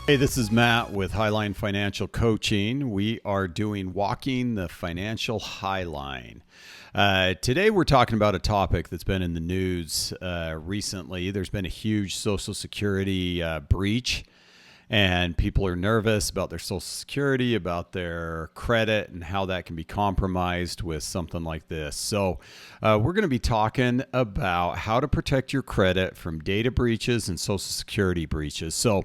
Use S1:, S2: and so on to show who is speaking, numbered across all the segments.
S1: Hey, this is Matt with Highline Financial Coaching. We are doing Walking the Financial Highline. Today, we're talking about a topic that's been in the news recently. There's been a huge Social Security breach, and people are nervous about their Social Security, about their credit, and how that can be compromised with something like this. So, we're going to be talking about how to protect your credit from data breaches and Social Security breaches. So,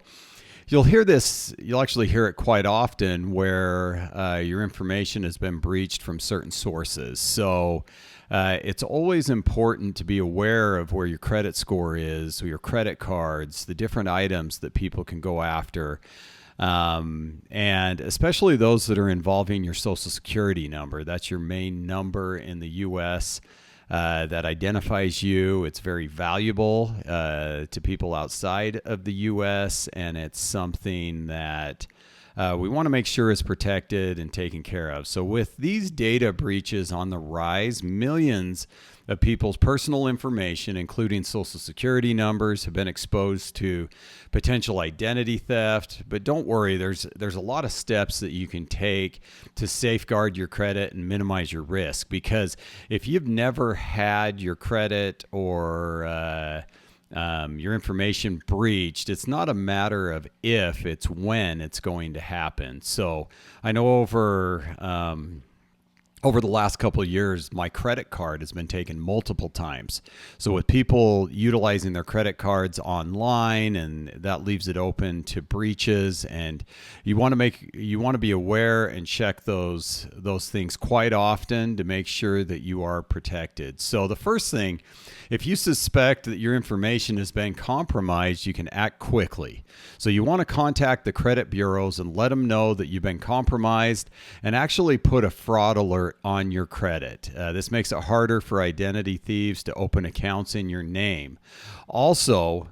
S1: you'll hear this, you'll actually hear it quite often where your information has been breached from certain sources. So it's always important to be aware of where your credit score is, your credit cards, the different items that people can go after. And especially those that are involving your Social Security number. That's your main number in the U.S. That identifies you. It's very valuable to people outside of the U.S., and it's something that we want to make sure is protected and taken care of. So with these data breaches on the rise, millions of people's personal information, including Social Security numbers, have been exposed to potential identity theft. But don't worry, there's a lot of steps that you can take to safeguard your credit and minimize your risk. Because if you've never had your credit or your information breached, it's not a matter of if, it's when it's going to happen. So I know over the last couple of years, my credit card has been taken multiple times. So with people utilizing their credit cards online, and that leaves it open to breaches, and you want to be aware and check those things quite often to make sure that you are protected. So the first thing, if you suspect that your information has been compromised, you can act quickly. So you want to contact the credit bureaus and let them know that you've been compromised, and actually put a fraud alert on your credit. This makes it harder for identity thieves to open accounts in your name. Also,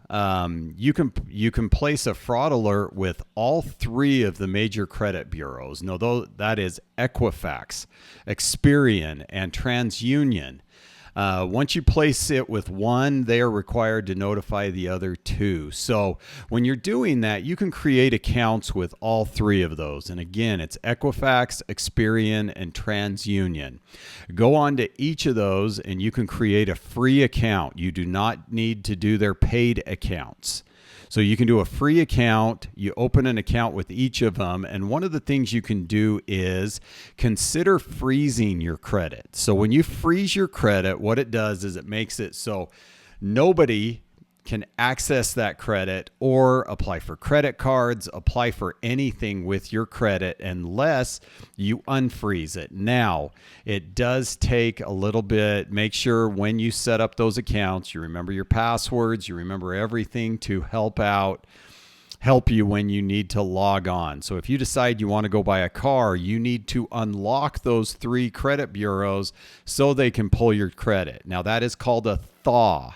S1: you can place a fraud alert with all three of the major credit bureaus. No, that is Equifax, Experian, and TransUnion. Once you place it with one, they are required to notify the other two. So when you're doing that, you can create accounts with all three of those. And again, it's Equifax, Experian, and TransUnion. Go on to each of those and you can create a free account. You do not need to do their paid accounts. So you can do a free account, you open an account with each of them, and one of the things you can do is consider freezing your credit. So when you freeze your credit, what it does is it makes it so nobody can access that credit or apply for credit cards, apply for anything with your credit unless you unfreeze it. Now, it does take a little bit. Make sure when you set up those accounts, you remember your passwords, you remember everything to help you when you need to log on. So if you decide you want to go buy a car, you need to unlock those three credit bureaus so they can pull your credit. Now, that is called a thaw.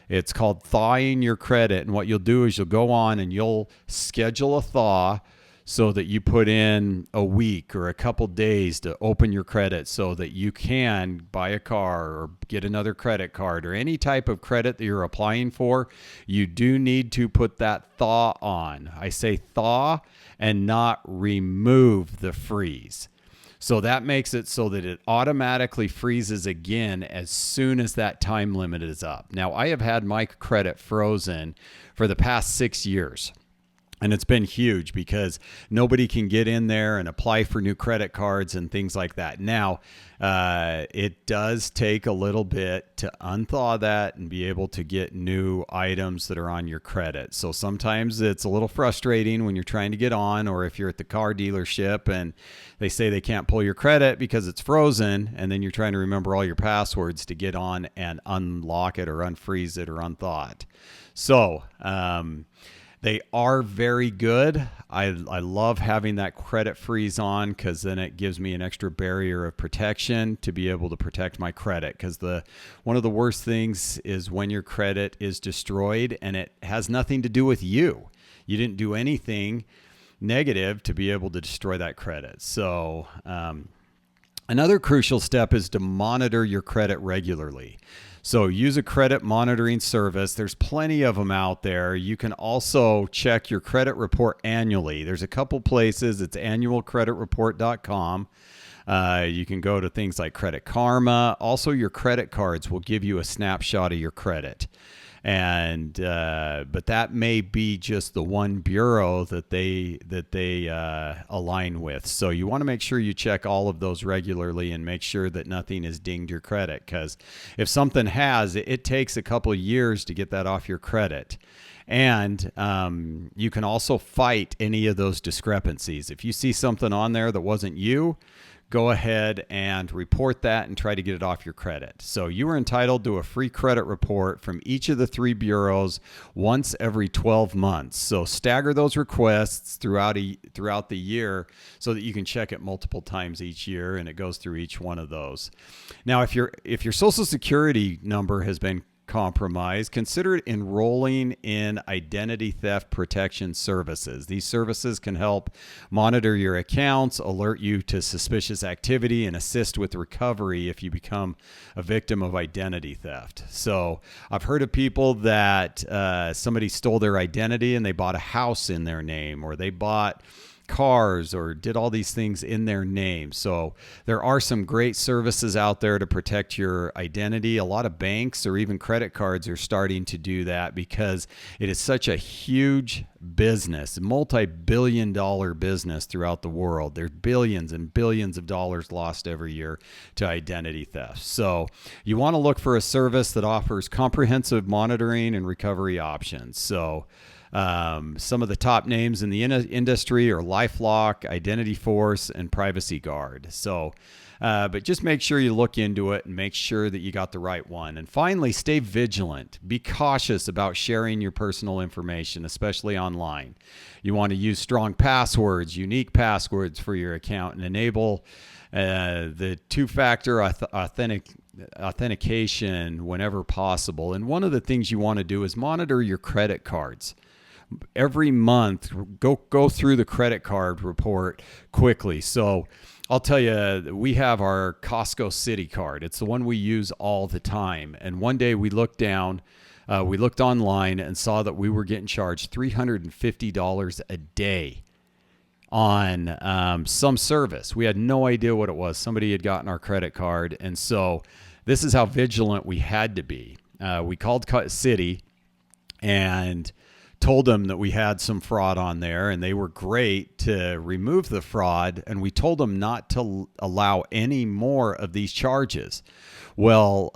S1: It's called thawing your credit. And what you'll do is you'll go on and you'll schedule a thaw so that you put in a week or a couple days to open your credit so that you can buy a car or get another credit card or any type of credit that you're applying for. You do need to put that thaw on. I say thaw and not remove the freeze. So that makes it so that it automatically freezes again as soon as that time limit is up. Now, I have had my credit frozen for the past 6 years. And it's been huge because nobody can get in there and apply for new credit cards and things like that. Now, it does take a little bit to unthaw that and be able to get new items that are on your credit. So sometimes it's a little frustrating when you're trying to get on, or if you're at the car dealership and they say they can't pull your credit because it's frozen, and then you're trying to remember all your passwords to get on and unlock it or unfreeze it or unthaw it. So, they are very good. I love having that credit freeze on because then it gives me an extra barrier of protection to be able to protect my credit. Because one of the worst things is when your credit is destroyed and it has nothing to do with you. You didn't do anything negative to be able to destroy that credit. So another crucial step is to monitor your credit regularly. So use a credit monitoring service. There's plenty of them out there. You can also check your credit report annually. There's a couple places. It's annualcreditreport.com. You can go to things like Credit Karma. Also, your credit cards will give you a snapshot of your credit. And but that may be just the one bureau that they align with. So you want to make sure you check all of those regularly and make sure that nothing has dinged your credit, because if something has, it takes a couple of years to get that off your credit. And you can also fight any of those discrepancies. If you see something on there that wasn't you, go ahead and report that and try to get it off your credit. So you are entitled to a free credit report from each of the 3 bureaus once every 12 months. So stagger those requests throughout the year so that you can check it multiple times each year, and it goes through each one of those. Now, if your Social Security number has been compromised, consider enrolling in identity theft protection services. These services can help monitor your accounts, alert you to suspicious activity, and assist with recovery if you become a victim of identity theft. So I've heard of people that somebody stole their identity and they bought a house in their name, or they bought cars or did all these things in their name. So there are some great services out there to protect your identity. A lot of banks or even credit cards are starting to do that because it is such a huge business, multi-billion-dollar business throughout the world. There's billions and billions of dollars lost every year to identity theft. So you want to look for a service that offers comprehensive monitoring and recovery options. So some of the top names in the industry are LifeLock, Identity Force, and Privacy Guard. So, but just make sure you look into it and make sure that you got the right one. And finally, stay vigilant. Be cautious about sharing your personal information, especially online. You want to use strong passwords, unique passwords for your account, and enable the two-factor authentication whenever possible. And one of the things you want to do is monitor your credit cards. Every month, go through the credit card report quickly. So I'll tell you, we have our Costco City card. It's the one we use all the time. And one day we looked online and saw that we were getting charged $350 a day on some service. We had no idea what it was. Somebody had gotten our credit card. And so this is how vigilant we had to be. We called City and told them that we had some fraud on there, and they were great to remove the fraud. And we told them not to allow any more of these charges. Well,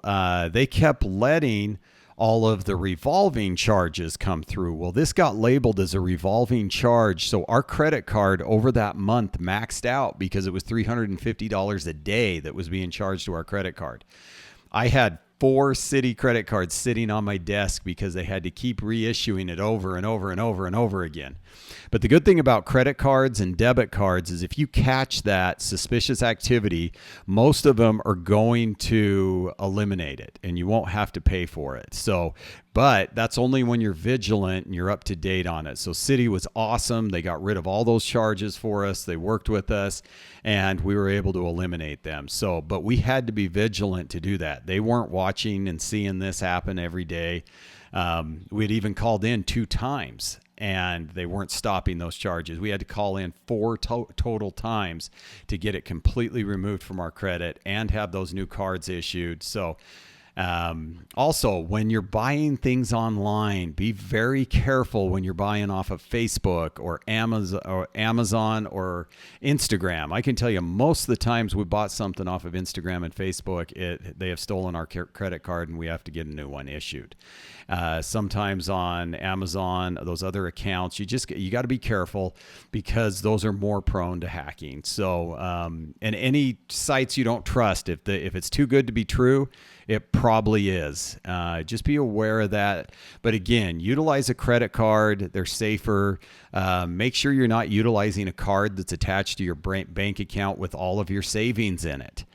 S1: they kept letting all of the revolving charges come through. Well, this got labeled as a revolving charge. So our credit card over that month maxed out because it was $350 a day that was being charged to our credit card. I had 4 City credit cards sitting on my desk because they had to keep reissuing it over and over and over and over again. But the good thing about credit cards and debit cards is if you catch that suspicious activity, most of them are going to eliminate it and you won't have to pay for it. So, but that's only when you're vigilant and you're up to date on it. So City was awesome. They got rid of all those charges for us. They worked with us and we were able to eliminate them. So, but we had to be vigilant to do that. They weren't watching and seeing this happen every day. We'd even called in 2 times and they weren't stopping those charges. We had to call in 4 total times to get it completely removed from our credit and have those new cards issued. So also, when you're buying things online, be very careful when you're buying off of Facebook or Amazon or Instagram. I can tell you most of the times we bought something off of Instagram and Facebook, they have stolen our credit card and we have to get a new one issued. Sometimes on Amazon, those other accounts, you got to be careful because those are more prone to hacking. So, and any sites you don't trust, if it's too good to be true, it probably is. Just be aware of that. But again, utilize a credit card. They're safer. Make sure you're not utilizing a card that's attached to your bank account with all of your savings in it,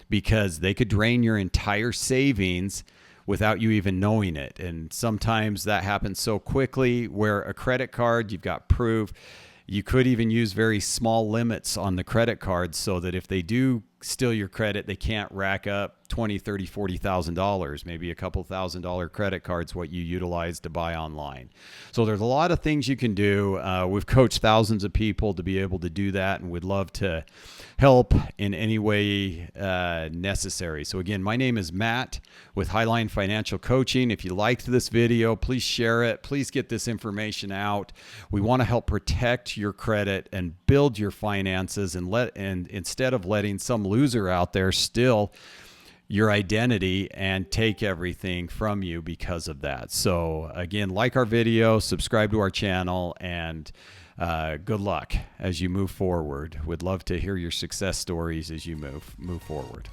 S1: because they could drain your entire savings without you even knowing it. And sometimes that happens so quickly, where a credit card, you've got proof. You could even use very small limits on the credit card so that if they do steal your credit, they can't rack up $20, $30, $40,000, maybe a couple $1,000 credit cards, what you utilize to buy online. So there's a lot of things you can do. We've coached thousands of people to be able to do that, and we'd love to help in any way necessary. So again, my name is Matt with Highline Financial Coaching. If you liked this video, please share it. Please get this information out. We want to help protect your credit and build your finances, and instead of letting some loser out there steal your identity and take everything from you because of that. So again, like our video, subscribe to our channel, and good luck as you move forward. We'd love to hear your success stories as you move forward.